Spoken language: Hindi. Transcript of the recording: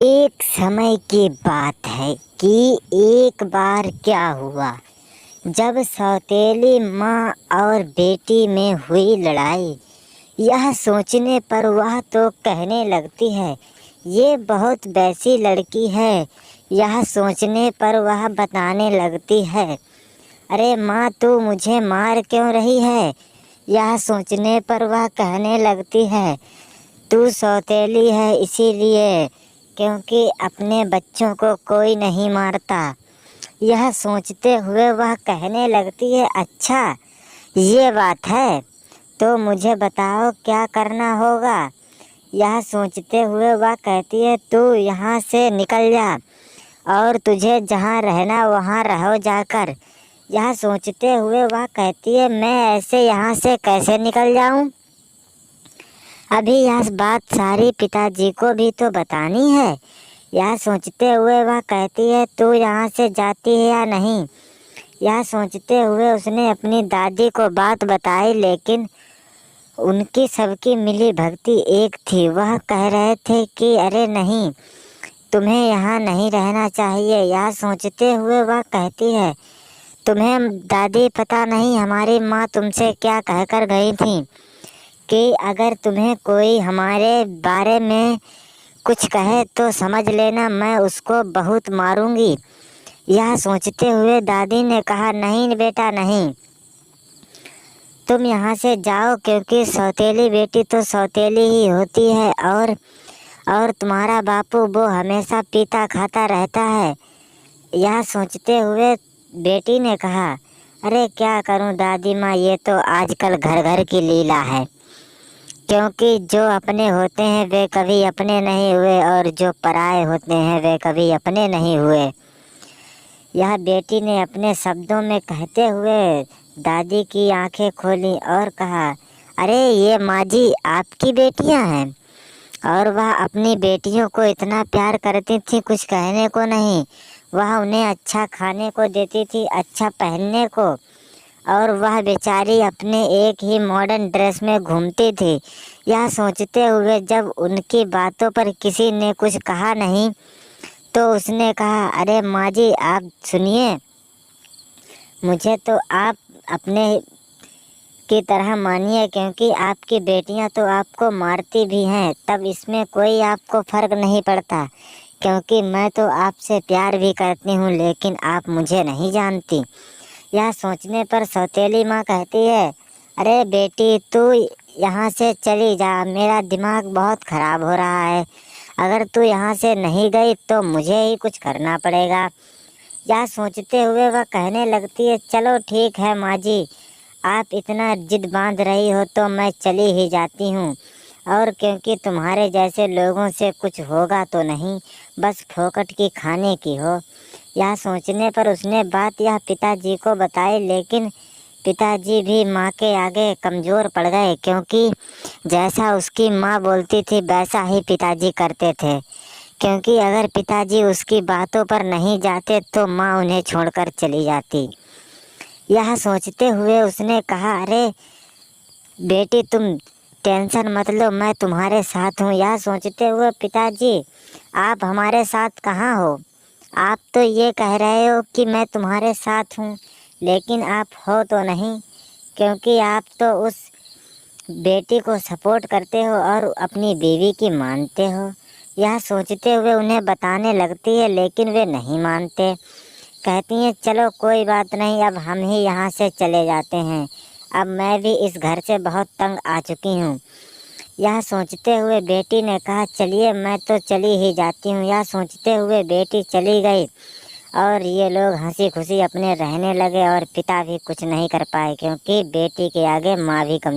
एक समय की बात है कि एक बार क्या हुआ। जब सौतेली माँ और बेटी में हुई लड़ाई, यह सोचने पर वह तो कहने लगती है, ये बहुत वैसी लड़की है। यह सोचने पर वह बताने लगती है, अरे माँ तू मुझे मार क्यों रही है। यह सोचने पर वह कहने लगती है, तू सौतेली है इसीलिए, क्योंकि अपने बच्चों को कोई नहीं मारता। यह सोचते हुए वह कहने लगती है, अच्छा ये बात है, तो मुझे बताओ क्या करना होगा। यह सोचते हुए वह कहती है, तू यहाँ से निकल जा और तुझे जहाँ रहना वहाँ रहो जाकर। यह सोचते हुए वह कहती है, मैं ऐसे यहाँ से कैसे निकल जाऊँ। अभी यह बात सारी पिताजी को भी तो बतानी है। यह सोचते हुए वह कहती है, तू यहाँ से जाती है या नहीं। यह सोचते हुए उसने अपनी दादी को बात बताई, लेकिन उनकी सबकी मिली भगती एक थी। वह कह रहे थे कि अरे नहीं, तुम्हें यहाँ नहीं रहना चाहिए। यह सोचते हुए वह कहती है, तुम्हें दादी पता नहीं हमारी माँ तुमसे क्या कहकर गई थी कि अगर तुम्हें कोई हमारे बारे में कुछ कहे तो समझ लेना मैं उसको बहुत मारूंगी। यह सोचते हुए दादी ने कहा, नहीं बेटा नहीं, तुम यहाँ से जाओ, क्योंकि सौतेली बेटी तो सौतेली ही होती है और तुम्हारा बापू वो हमेशा पीता खाता रहता है। यह सोचते हुए बेटी ने कहा, अरे क्या करूँ दादी माँ, ये तो आजकल घर घर की लीला है, क्योंकि जो अपने होते हैं वे कभी अपने नहीं हुए और जो पराए होते हैं वे कभी अपने नहीं हुए। यह बेटी ने अपने शब्दों में कहते हुए दादी की आंखें खोली और कहा, अरे ये माँ जी आपकी बेटियां हैं। और वह अपनी बेटियों को इतना प्यार करती थी, कुछ कहने को नहीं। वह उन्हें अच्छा खाने को देती थी, अच्छा पहनने को, और वह बेचारी अपने एक ही मॉडर्न ड्रेस में घूमती थी। यह सोचते हुए जब उनकी बातों पर किसी ने कुछ कहा नहीं, तो उसने कहा, अरे माँ जी आप सुनिए, मुझे तो आप अपने की तरह मानिए, क्योंकि आपकी बेटियां तो आपको मारती भी हैं, तब इसमें कोई आपको फ़र्क नहीं पड़ता, क्योंकि मैं तो आपसे प्यार भी करती हूँ, लेकिन आप मुझे नहीं जानती। यह सोचने पर सौतेली माँ कहती है, अरे बेटी तू यहाँ से चली जा, मेरा दिमाग बहुत ख़राब हो रहा है। अगर तू यहाँ से नहीं गई तो मुझे ही कुछ करना पड़ेगा। यह सोचते हुए वह कहने लगती है, चलो ठीक है माँ जी, आप इतना जिद बांध रही हो तो मैं चली ही जाती हूँ, और क्योंकि तुम्हारे जैसे लोगों से कुछ होगा तो नहीं, बस फोकट की खाने की हो। यह सोचने पर उसने बात यह पिताजी को बताई, लेकिन पिताजी भी माँ के आगे कमज़ोर पड़ गए, क्योंकि जैसा उसकी माँ बोलती थी वैसा ही पिताजी करते थे। क्योंकि अगर पिताजी उसकी बातों पर नहीं जाते तो माँ उन्हें छोड़कर चली जाती। यह सोचते हुए उसने कहा, अरे बेटी तुम टेंशन मत लो, मैं तुम्हारे साथ हूँ। यह सोचते हुए, पिताजी आप हमारे साथ कहाँ हो। आप तो ये कह रहे हो कि मैं तुम्हारे साथ हूँ, लेकिन आप हो तो नहीं, क्योंकि आप तो उस बेटी को सपोर्ट करते हो और अपनी बीवी की मानते हो। यह सोचते हुए उन्हें बताने लगती है, लेकिन वे नहीं मानते। कहती हैं, चलो कोई बात नहीं, अब हम ही यहाँ से चले जाते हैं, अब मैं भी इस घर से बहुत तंग आ चुकी हूँ। यह सोचते हुए बेटी ने कहा, चलिए मैं तो चली ही जाती हूँ। यह सोचते हुए बेटी चली गई और ये लोग हंसी खुशी अपने रहने लगे, और पिता भी कुछ नहीं कर पाए, क्योंकि बेटी के आगे माँ भी कम